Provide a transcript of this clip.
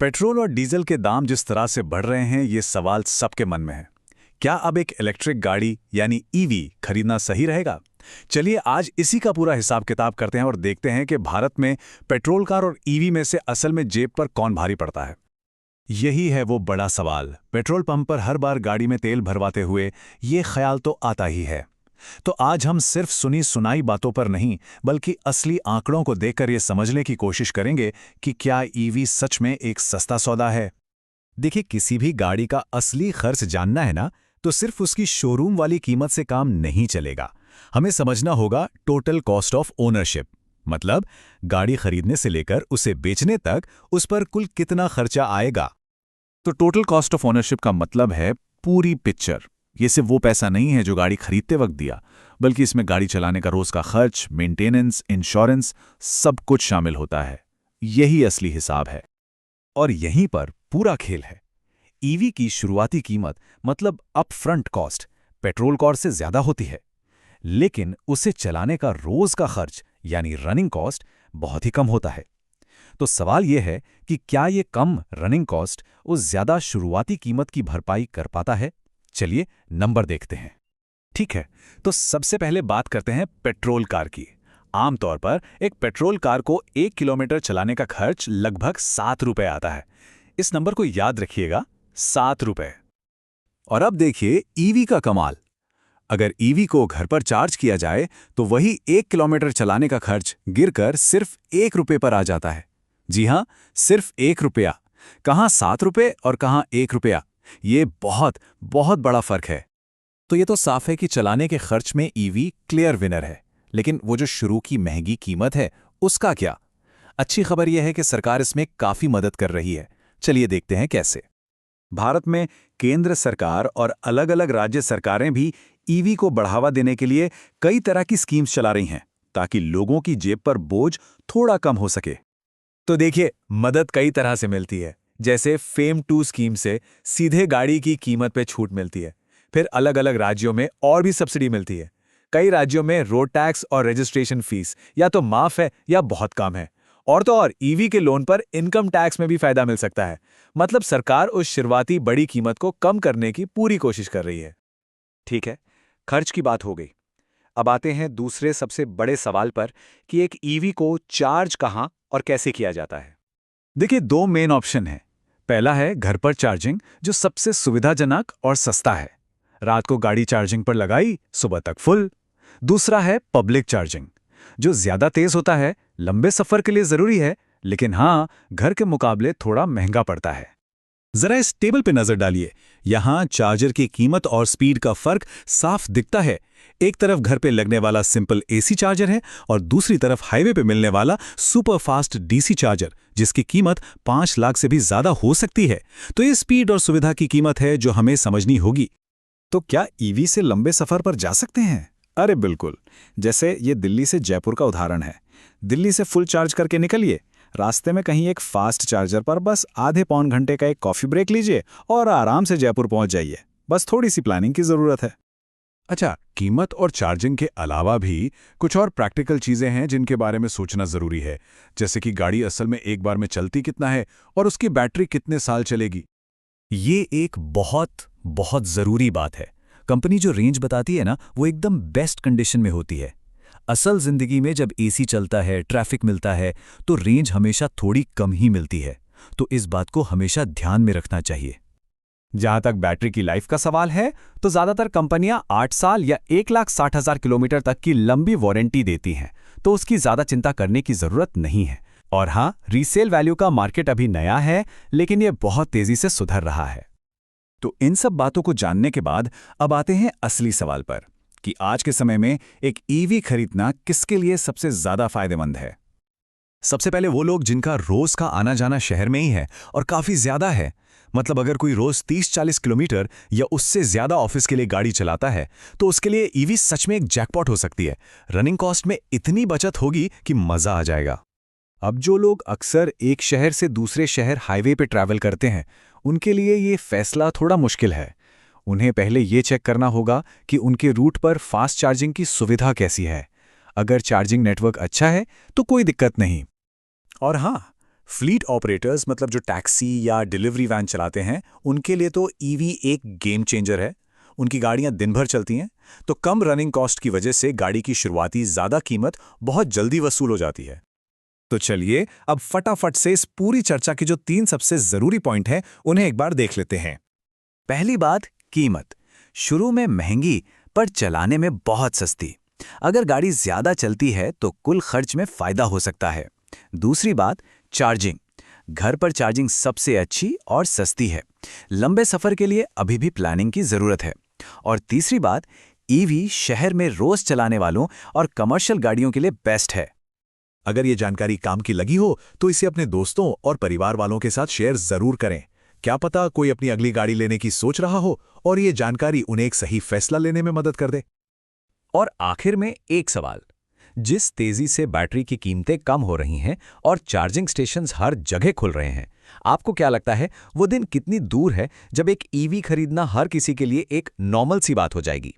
Petrol और diesel के दाम जिस तरह से बढ़ रहे हैं, ये सवाल सबके मन में है। क्या अब एक इलेक्ट्रिक गाड़ी यानी ईवी खरीदना सही रहेगा? चलिए आज इसी का पूरा हिसाब किताब करते हैं और देखते हैं कि भारत में पेट्रोल कार और ईवी में से असल में जेब पर कौन भारी पड़ता है। यही है वो बड़ा सवाल। पेट्रोल पंप पर हर बार गाड़ी में तेल भरवाते हुए ये ख्याल तो आता ही है। तो आज हम सिर्फ सुनी सुनाई बातों पर नहीं, बल्कि असली आंकड़ों को देखकर ये समझने की कोशिश करेंगे कि क्या ईवी सच में एक सस्ता सौदा है। देखिए, किसी भी गाड़ी का असली खर्च जानना है ना, तो सिर्फ उसकी शोरूम वाली कीमत से काम नहीं चलेगा। हमें समझना होगा टोटल कॉस्ट ऑफ ओनरशिप, मतलब गाड़ी खरीदने से लेकर उसे बेचने तक उस पर कुल कितना खर्चा आएगा। तो टोटल कॉस्ट ऑफ ओनरशिप का मतलब है पूरी पिक्चर। ये सिर्फ वो पैसा नहीं है जो गाड़ी खरीदते वक्त दिया, बल्कि इसमें गाड़ी चलाने का रोज का खर्च, मेंटेनेंस, इंश्योरेंस, सब कुछ शामिल होता है। यही असली हिसाब है। और यहीं पर पूरा खेल है। ईवी की शुरुआती कीमत, मतलब up front cost, petrol car से ज्यादा होती है, लेकिन उसे चलाने का रोज का खर्च यानी रनिंग कॉस्ट बहुत ही कम होता है। तो सवाल यह है कि क्या ये कम रनिंग कॉस्ट उस ज्यादा शुरुआती कीमत की भरपाई कर पाता है? चलिए नंबर देखते हैं। ठीक है, तो सबसे पहले बात करते हैं पेट्रोल कार की। आमतौर पर एक पेट्रोल कार को 1 किलोमीटर चलाने का खर्च लगभग 7 रुपए आता है। इस नंबर को याद रखिएगा, 7 रुपए। और अब देखिए ईवी का कमाल। अगर ईवी को घर पर चार्ज किया जाए तो वही 1 किलोमीटर चलाने का खर्च गिरकर सिर्फ 1 रुपए पर आ जाता है। जी हां, सिर्फ 1 रुपया। कहां 7 रुपए और कहां 1 रुपया। ये बहुत बहुत बड़ा फर्क है। तो ये तो साफ है कि चलाने के खर्च में ईवी क्लियर विनर है। लेकिन वो जो शुरू की महंगी कीमत है, उसका क्या? अच्छी खबर यह है कि सरकार इसमें काफी मदद कर रही है। चलिए देखते हैं कैसे। भारत में केंद्र सरकार और अलग-अलग राज्य सरकारें भी ईवी को बढ़ावा देने के लिए कई तरह की स्कीम्स चला रही हैं, ताकि लोगों की जेब पर बोझ थोड़ा कम हो सके। तो देखिए, मदद कई तरह से मिलती है। जैसे फेम 2 स्कीम से सीधे गाड़ी की कीमत पे छूट मिलती है। फिर अलग अलग राज्यों में और भी सब्सिडी मिलती है। कई राज्यों में रोड टैक्स और रजिस्ट्रेशन फीस या तो माफ है या बहुत कम है। और तो और ईवी के लोन पर इनकम टैक्स में भी फायदा मिल सकता है। मतलब सरकार उस शुरुआती बड़ी कीमत को कम करने की पूरी कोशिश कर रही है। ठीक है, खर्च की बात हो गई। अब आते हैं दूसरे सबसे बड़े सवाल पर कि एक ईवी को चार्ज कहां और कैसे किया जाता है। देखिए, 2 मेन ऑप्शन हैं। पहला है घर पर चार्जिंग, जो सबसे सुविधाजनक और सस्ता है। रात को गाड़ी चार्जिंग पर लगाई, सुबह तक फुल। दूसरा है पब्लिक चार्जिंग, जो ज्यादा तेज होता है, लंबे सफर के लिए जरूरी है, लेकिन हाँ, घर के मुकाबले थोड़ा महंगा पड़ता है। जरा इस टेबल पे नजर डालिए। यहाँ चार्जर की कीमत और स्पीड का फर्क साफ दिखता है। एक तरफ घर पे लगने वाला सिंपल एसी चार्जर है और दूसरी तरफ हाईवे पे मिलने वाला सुपर फास्ट डीसी चार्जर, जिसकी कीमत 5 लाख से भी ज्यादा हो सकती है। तो ये स्पीड और सुविधा की कीमत है जो हमें समझनी होगी। तो क्या ईवी से लंबे सफर पर जा सकते हैं? अरे बिल्कुल। जैसे ये दिल्ली से जयपुर का उदाहरण है। दिल्ली से फुल चार्ज करके निकलिए, रास्ते में कहीं एक फास्ट चार्जर पर बस आधे पौन घंटे का एक कॉफी ब्रेक लीजिए और आराम से जयपुर पहुंच जाइए। बस थोड़ी सी प्लानिंग की जरूरत है। अच्छा, कीमत और चार्जिंग के अलावा भी कुछ और प्रैक्टिकल चीजें हैं जिनके बारे में सोचना जरूरी है। जैसे कि गाड़ी असल में एक बार में चलती कितना है और उसकी बैटरी कितने साल चलेगी। ये एक बहुत बहुत जरूरी बात है। कंपनी जो रेंज बताती है ना, वो एकदम बेस्ट कंडीशन में होती है। असल जिंदगी में जब एसी चलता है, ट्रैफिक मिलता है, तो रेंज हमेशा थोड़ी कम ही मिलती है। तो इस बात को हमेशा ध्यान में रखना चाहिए। जहां तक बैटरी की लाइफ का सवाल है, तो ज्यादातर कंपनियां 8 साल या 1,60,000 किलोमीटर तक की लंबी वारंटी देती हैं, तो उसकी ज्यादा चिंता करने की जरूरत नहीं है। और हाँ, रीसेल वैल्यू का मार्केट अभी नया है, लेकिन यह बहुत तेजी से सुधर रहा है। तो इन सब बातों को जानने के बाद अब आते हैं असली सवाल पर कि आज के समय में एक ईवी खरीदना किसके लिए सबसे ज्यादा फायदेमंद है। सबसे पहले वो लोग जिनका रोज का आना जाना शहर में ही है और काफी ज्यादा है। मतलब अगर कोई रोज 30-40 किलोमीटर या उससे ज्यादा ऑफिस के लिए गाड़ी चलाता है, तो उसके लिए ईवी सच में एक जैकपॉट हो सकती है। रनिंग कॉस्ट में इतनी बचत होगी कि मजा आ जाएगा। अब जो लोग अक्सर एक शहर से दूसरे शहर हाईवे पे ट्रैवल करते हैं, उनके लिए ये फैसला थोड़ा मुश्किल है। उन्हें पहले ये चेक करना होगा कि उनके रूट पर फास्ट चार्जिंग की सुविधा कैसी है। अगर चार्जिंग नेटवर्क अच्छा है तो कोई दिक्कत नहीं। और हाँ, फ्लीट ऑपरेटर्स मतलब जो टैक्सी या डिलीवरी वैन चलाते हैं, उनके लिए तो ईवी एक गेम चेंजर है। उनकी गाड़ियां दिन भर चलती हैं, तो कम रनिंग कॉस्ट की वजह से गाड़ी की शुरुआती ज़्यादा कीमत बहुत जल्दी वसूल हो जाती है। तो चलिए अब फटाफट से इस पूरी चर्चा के जो 3 सबसे जरूरी पॉइंट हैं उन्हें एक बार देख लेते हैं। पहली बात, कीमत। शुरू में महंगी पर चलाने में बहुत सस्ती। अगर गाड़ी ज़्यादा चलती है तो कुल खर्च में फ़ायदा हो सकता है। दूसरी बात, चार्जिंग। घर पर चार्जिंग सबसे अच्छी और सस्ती है। लंबे सफ़र के लिए अभी भी प्लानिंग की ज़रूरत है। और तीसरी बात, ईवी शहर में रोज़ चलाने वालों और कमर्शियल गाड़ियों के लिए बेस्ट है। अगर ये जानकारी काम की लगी हो तो इसे अपने दोस्तों और परिवार वालों के साथ शेयर जरूर करें। क्या पता कोई अपनी अगली गाड़ी लेने की सोच रहा हो और ये जानकारी उन्हें एक सही फैसला लेने में मदद कर दे। और आखिर में एक सवाल, जिस तेजी से बैटरी की कीमतें कम हो रही हैं और चार्जिंग स्टेशंस हर जगह खुल रहे हैं, आपको क्या लगता है वो दिन कितनी दूर है जब एक ईवी खरीदना हर किसी के लिए एक नॉर्मल सी बात हो जाएगी?